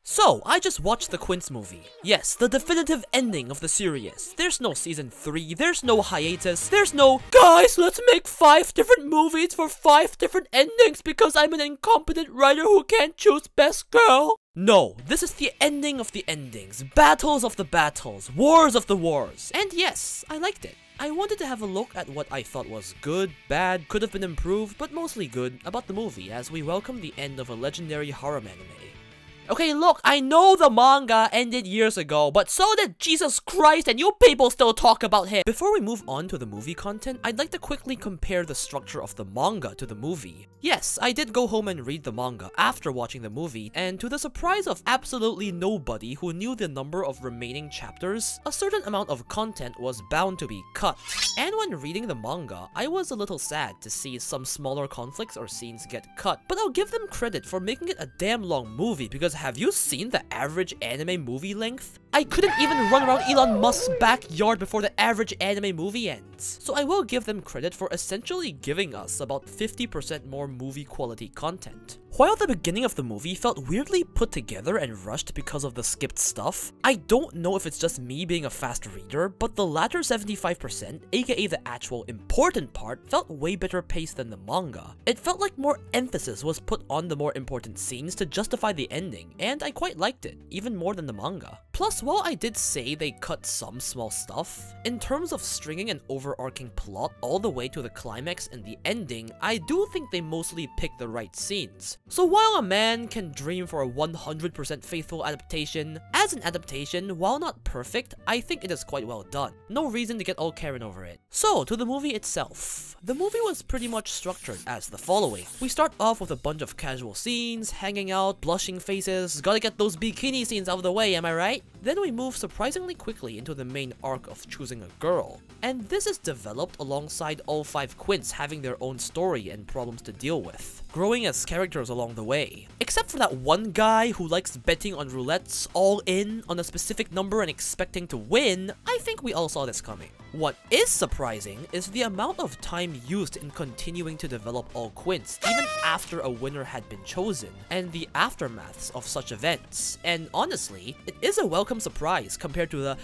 So, I just watched the Quince movie. Yes, the definitive ending of the series. There's no season 3, there's no hiatus, there's no guys, let's make 5 different movies for 5 different endings because I'm an incompetent writer who can't choose best girl. No, this is the ending of the endings, battles of the battles, wars of the wars. And yes, I liked it. I wanted to have a look at what I thought was good, bad, could have been improved, but mostly good about the movie as we welcome the end of a legendary harem anime. Okay, look, I know the manga ended years ago, but so did Jesus Christ, and you people still talk about him. Before we move on to the movie content, I'd like to quickly compare the structure of the manga to the movie. Yes, I did go home and read the manga after watching the movie, and to the surprise of absolutely nobody who knew the number of remaining chapters, a certain amount of content was bound to be cut. And when reading the manga, I was a little sad to see some smaller conflicts or scenes get cut, but I'll give them credit for making it a damn long movie because have you seen the average anime movie length? I couldn't even run around Elon Musk's backyard before the average anime movie ends. So I will give them credit for essentially giving us about 50% more movie quality content. While the beginning of the movie felt weirdly put together and rushed because of the skipped stuff, I don't know if it's just me being a fast reader, but the latter 75%, aka the actual important part, felt way better paced than the manga. It felt like more emphasis was put on the more important scenes to justify the ending, and I quite liked it, even more than the manga. Plus, while I did say they cut some small stuff, in terms of stringing an overarching plot all the way to the climax and the ending, I do think they mostly picked the right scenes. So while a man can dream for a 100% faithful adaptation, as an adaptation, while not perfect, I think it is quite well done. No reason to get all Karen over it. So, to the movie itself. The movie was pretty much structured as the following. We start off with a bunch of casual scenes, hanging out, blushing faces, gotta get those bikini scenes out of the way, am I right? Then we move surprisingly quickly into the main arc of choosing a girl. And this is developed alongside all 5 quints having their own story and problems to deal with, growing as characters along the way. Except for that one guy who likes betting on roulettes all in on a specific number and expecting to win, I think we all saw this coming. What is surprising is the amount of time used in continuing to develop all quints, even after a winner had been chosen, and the aftermaths of such events. And honestly, it is a welcome surprise compared to the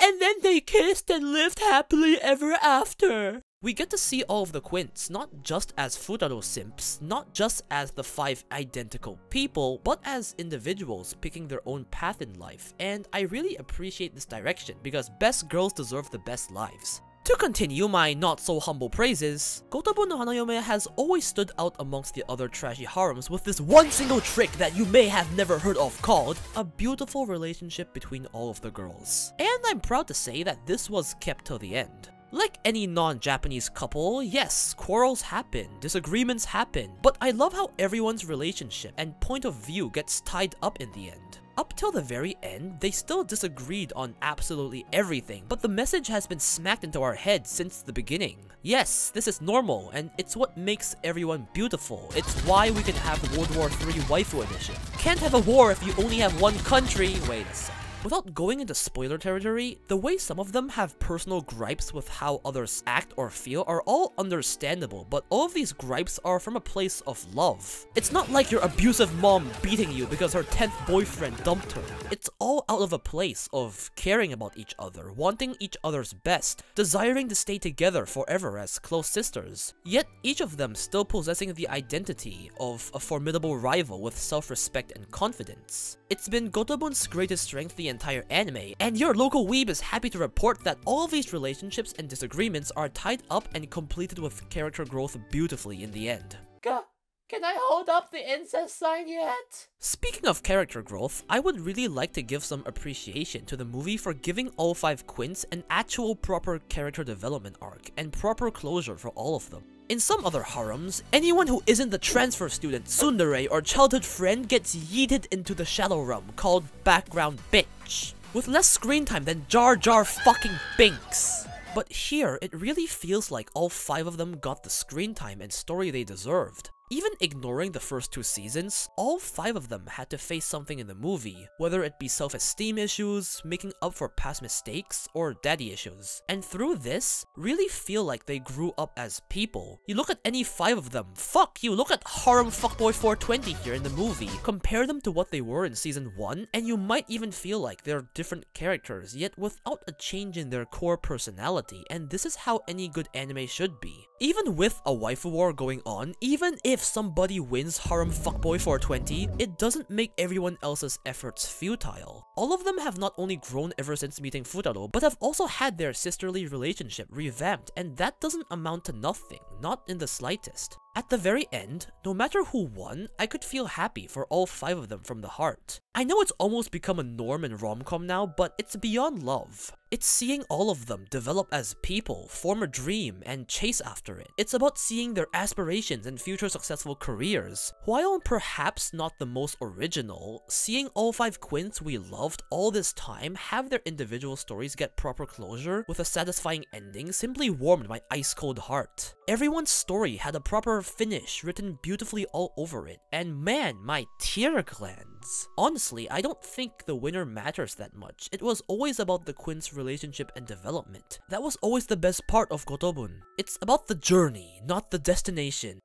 and then they kissed and lived happily ever after. We get to see all of the quints, not just as Futaro simps, not just as the 5 identical people, but as individuals picking their own path in life, and I really appreciate this direction because best girls deserve the best lives. To continue my not-so-humble praises, Gotoubun no Hanayome has always stood out amongst the other trashy harems with this one single trick that you may have never heard of called a beautiful relationship between all of the girls. And I'm proud to say that this was kept till the end. Like any non-Japanese couple, yes, quarrels happen, disagreements happen, but I love how everyone's relationship and point of view gets tied up in the end. Up till the very end, they still disagreed on absolutely everything, but the message has been smacked into our heads since the beginning. Yes, this is normal, and it's what makes everyone beautiful. It's why we can have World War III waifu edition. Can't have a war if you only have one country. Wait a sec. Without going into spoiler territory, the way some of them have personal gripes with how others act or feel are all understandable, but all of these gripes are from a place of love. It's not like your abusive mom beating you because her 10th boyfriend dumped her. It's all out of a place of caring about each other, wanting each other's best, desiring to stay together forever as close sisters. Yet each of them still possessing the identity of a formidable rival with self-respect and confidence. It's been Gotoubun's greatest strength the entire anime, and your local weeb is happy to report that all of these relationships and disagreements are tied up and completed with character growth beautifully in the end. Can I hold up the incest sign yet? Speaking of character growth, I would really like to give some appreciation to the movie for giving all 5 quints an actual proper character development arc and proper closure for all of them. In some other harems, anyone who isn't the transfer student, tsundere, or childhood friend gets yeeted into the shadow realm called background bitch, with less screen time than Jar Jar fucking Binks. But here, it really feels like all 5 of them got the screen time and story they deserved. Even ignoring the first 2 seasons, all 5 of them had to face something in the movie, whether it be self-esteem issues, making up for past mistakes, or daddy issues. And through this, really feel like they grew up as people. You look at any 5 of them, fuck you, look at Harem Fuckboy 420 here in the movie, compare them to what they were in season 1, and you might even feel like they're different characters, yet without a change in their core personality, and this is how any good anime should be. Even with a waifu war going on, even if somebody wins Harem Fuckboy 420, it doesn't make everyone else's efforts futile. All of them have not only grown ever since meeting Futaro, but have also had their sisterly relationship revamped, and that doesn't amount to nothing, not in the slightest. At the very end, no matter who won, I could feel happy for all 5 of them from the heart. I know it's almost become a norm in rom-com now, but it's beyond love. It's seeing all of them develop as people, form a dream, and chase after it. It's about seeing their aspirations and future successful careers. While perhaps not the most original, seeing all 5 quints we loved all this time have their individual stories get proper closure with a satisfying ending simply warmed my ice-cold heart. Everyone's story had a proper finish written beautifully all over it, and man, my tear glands. Honestly, I don't think the winner matters that much. It was always about the quints' relationship and development. That was always the best part of Gotoubun. It's about the journey, not the destination.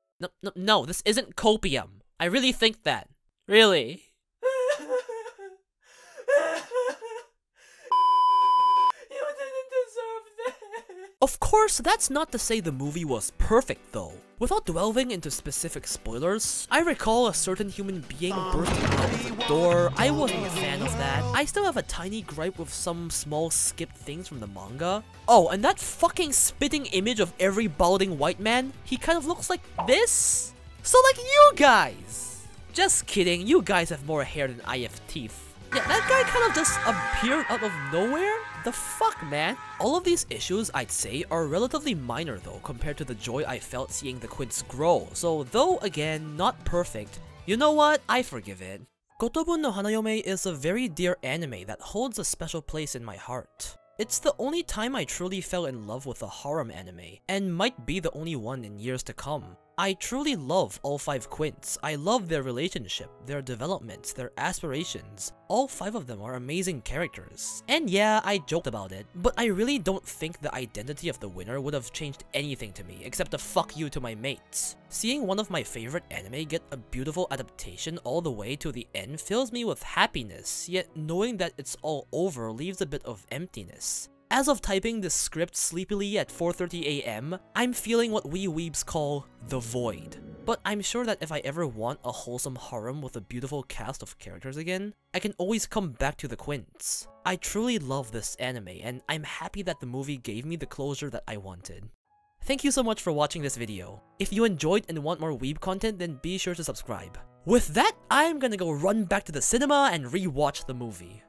No, this isn't copium. I really think that. Really. Of course, that's not to say the movie was perfect though. Without delving into specific spoilers, I recall a certain human being bursting out of the door. I wasn't a fan of that. I still have a tiny gripe with some small skipped things from the manga. Oh, and that fucking spitting image of every balding white man, he kind of looks like this? So like you guys! Just kidding, you guys have more hair than I have teeth. Yeah, that guy kind of just appeared out of nowhere? The fuck, man? All of these issues, I'd say, are relatively minor though compared to the joy I felt seeing the quints grow, so though, again, not perfect, you know what? I forgive it. Gotoubun no Hanayome is a very dear anime that holds a special place in my heart. It's the only time I truly fell in love with a harem anime, and might be the only one in years to come. I truly love all 5 quints. I love their relationship, their developments, their aspirations. All 5 of them are amazing characters. And yeah, I joked about it, but I really don't think the identity of the winner would have changed anything to me, except a fuck you to my mates. Seeing one of my favorite anime get a beautiful adaptation all the way to the end fills me with happiness, yet knowing that it's all over leaves a bit of emptiness. As of typing this script sleepily at 4:30 AM, I'm feeling what we weebs call the void. But I'm sure that if I ever want a wholesome harem with a beautiful cast of characters again, I can always come back to the quints. I truly love this anime, and I'm happy that the movie gave me the closure that I wanted. Thank you so much for watching this video. If you enjoyed and want more weeb content, then be sure to subscribe. With that, I'm gonna go run back to the cinema and rewatch the movie.